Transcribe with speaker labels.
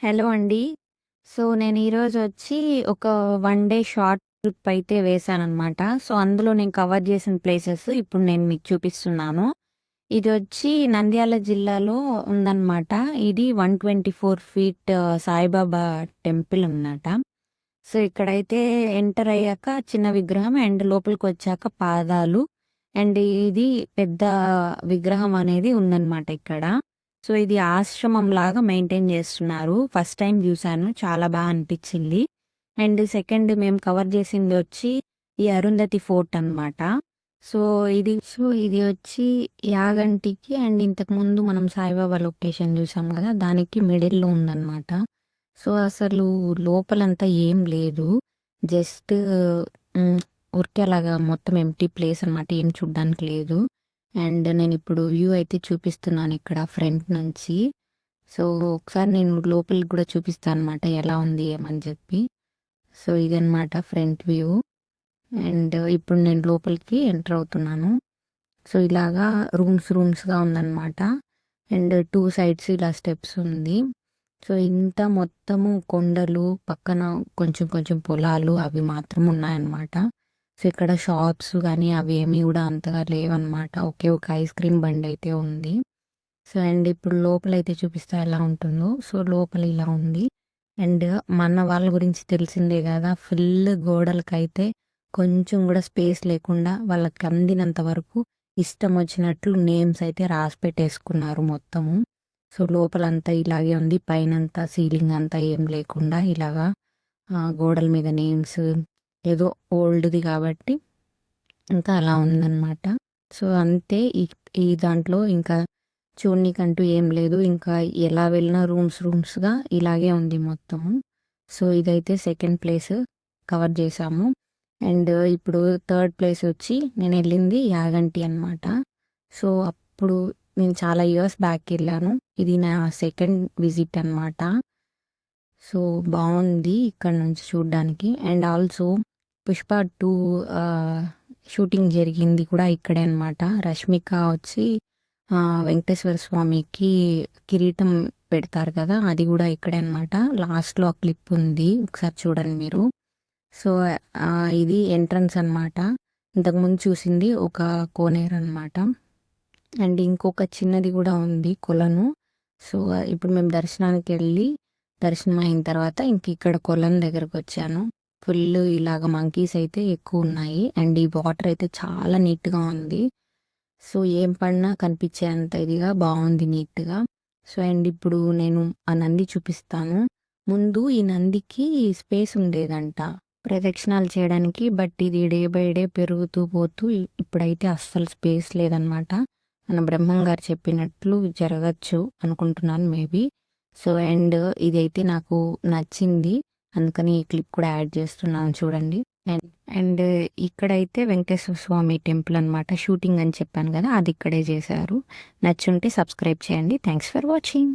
Speaker 1: Hello అండి. So, నేను ఈరోజొచ్చి ఒక 1 డే షార్ట్ ట్రిప్ అయితే వేశాననమాట. సో, అందులో నేను కవర్ చేసిన ప్లేసెస్ ఇప్పుడు నేను మీకు చూపిస్తున్నాను. ఇదొచ్చి నంద్యాల జిల్లాలో ఉందనమాట. ఇది 124 ఫీట్ సాయిబాబా టెంపుల్ అనమాట. సో, ఇక్కడైతే ఎంటర్ అయ్యాక చిన్న విగ్రహం అండ్ లోపలికొచ్చాక పాదాలు అండ్ ఇది పెద్ద విగ్రహం అనేది ఉందనమాట ఇక్కడ. సో, ఇది ఆశ్రమం లాగా మెయింటైన్ చేస్తున్నారు. ఫస్ట్ టైం చూసాను. చాలా బాగా అనిపించింది. అండ్ సెకండ్ మేము కవర్ చేసింది వచ్చి ఈ అరుంధతి ఫోర్ట్ అనమాట. సో, ఇది వచ్చి యాగంటికి అండ్ ఇంతకుముందు మనం సాయిబాబా లొకేషన్ చూసాం కదా! దానికి మిడిల్‌లో ఉందనమాట. సో, అసలు లోపలంతా ఏం లేదు. జస్ట్ హ్మ్. ఊరికే అలాగా మొత్తం ఎంప్టీ ప్లేస్ అనమాట. ఏం చూడ్డానికి లేదు. అండ్ నేనిప్పుడు వ్యూ అయితే చూపిస్తున్నాను ఇక్కడ ఫ్రంట్ నుంచి. సో, ఒకసారి నేను లోపలికి కూడా చూపిస్తా అనమాట. ఎలా ఉంది ఏమని చెప్పి. సో, ఇదనమాట ఫ్రంట్ వ్యూ. అండ్ ఇప్పుడు నేను లోపలికి ఎంటర్ అవుతున్నాను. సో, ఇలాగా రూమ్స్‌గా ఉందనమాట. అండ్ 2 సైడ్స్ ఇలా స్టెప్స్ ఉంది. సో, ఇంత మొత్తము కొండలు, పక్కన కొంచెం కొంచెం పొలాలు అవి మాత్రం ఉన్నాయన్నమాట. సో, ఇక్కడ షాప్స్ గానీ అవి ఏమి గూడా అంతగా లేవన్నమాట. ఒకే ఒక ఐస్ క్రీమ్ బండయితే ఉంది. సో, అండ్ ఇప్పుడు లోపలైతే చూపిస్తా ఎలా ఉంటుందో. సో, లోపల ఇలా ఉంది. అండ్ మన వాళ్ళ గురించి తెలిసిందే గదా! ఫుల్ గోడలకైతే కొంచెం గూడా స్పేస్ లేకుండా వాళ్ళకి అందినంత వరకు ఇష్టం వచ్చినట్లు నేమ్స్ అయితే రాసి పెట్టేసుకున్నారు మొత్తము. సో, లోపలంతా ఇలాగే ఉంది. పైనంతా సీలింగ్ అంతా ఏం లేకుండా ఇలాగా గోడల మీద నేమ్స్ ఏదో ఓల్డ్‌ది కాబట్టి ఇంకా అలా ఉందనమాట. సో, అంతే ఈ దాంట్లో ఇంకా చూడనీకంటూ ఏం లేదు. ఇంకా ఎలా వెళ్ళినా రూమ్స్‌గా ఇలాగే ఉంది మొత్తము. సో, ఇదైతే సెకండ్ ప్లేస్ కవర్ చేశాము. అండ్ ఇప్పుడు థర్డ్ ప్లేస్ వచ్చి నేనెళ్ళింది యాగంటి అనమాట. సో, అప్పుడు నేను చాలా ఇయర్స్ బ్యాక్ వెళ్ళాను. ఇది నా సెకండ్ విజిట్ అనమాట. సో, బాగుంది ఇక్కడ నుంచి చూడ్డానికి. అండ్ ఆల్సో 'పుష్ప 2' షూటింగ్ జరిగింది కూడా ఇక్కడే అనమాట. రష్మిక వచ్చి వెంకటేశ్వర స్వామికి కిరీటం పెడతారు కదా! అది కూడా ఇక్కడే అనమాట. లాస్ట్‌లో ఆ క్లిప్ ఉంది. ఒకసారి చూడండి మీరు. సో, ఇది ఎంట్రన్స్ అనమాట. ఇంతకుముందు చూసింది ఒక కోనేరు అనమాట. అండ్ ఇంకొక చిన్నది కూడా ఉంది కొలను. సో, ఇప్పుడు మేము దర్శనం అయిన తర్వాత ఇంక ఇక్కడ కొలను దగ్గరకొచ్చాను. ఫుల్ ఇలాగ మంకీస్ అయితే ఎక్కువ ఉన్నాయి. అండ్ ఈ వాటర్ అయితే చాలా నీట్‌గా ఉంది. సో, ఏం పడినా కనిపించేంత ఇదిగా బాగుంది నీట్‌గా. సో, అండ్ ఇప్పుడు నేను ఆ నంది చూపిస్తాను. ముందు ఈ నందికి స్పేస్ ఉండేదంట ప్రదక్షిణాలు చేయడానికి. బట్ ఇది డే బై డే పెరుగుతూ పోతూ ఇప్పుడైతే అస్సలు స్పేస్ లేదనమాట. మన బ్రహ్మం గారు చెప్పినట్లు జరగచ్చు అనుకుంటున్నాను మేబీ. సో, అండ్ ఇదైతే నాకు నచ్చింది. అందుకని ఈ క్లిప్ కూడా యాడ్ చేస్తున్నాను చూడండి. అండ్ అండ్ ఇక్కడైతే వెంకటేశ్వర స్వామి టెంపుల్ అనమాట. షూటింగ్ అని చెప్పాను కదా! అది ఇక్కడే చేశారు. నచ్చుంటే సబ్స్క్రైబ్ చేయండి. Thanks for watching.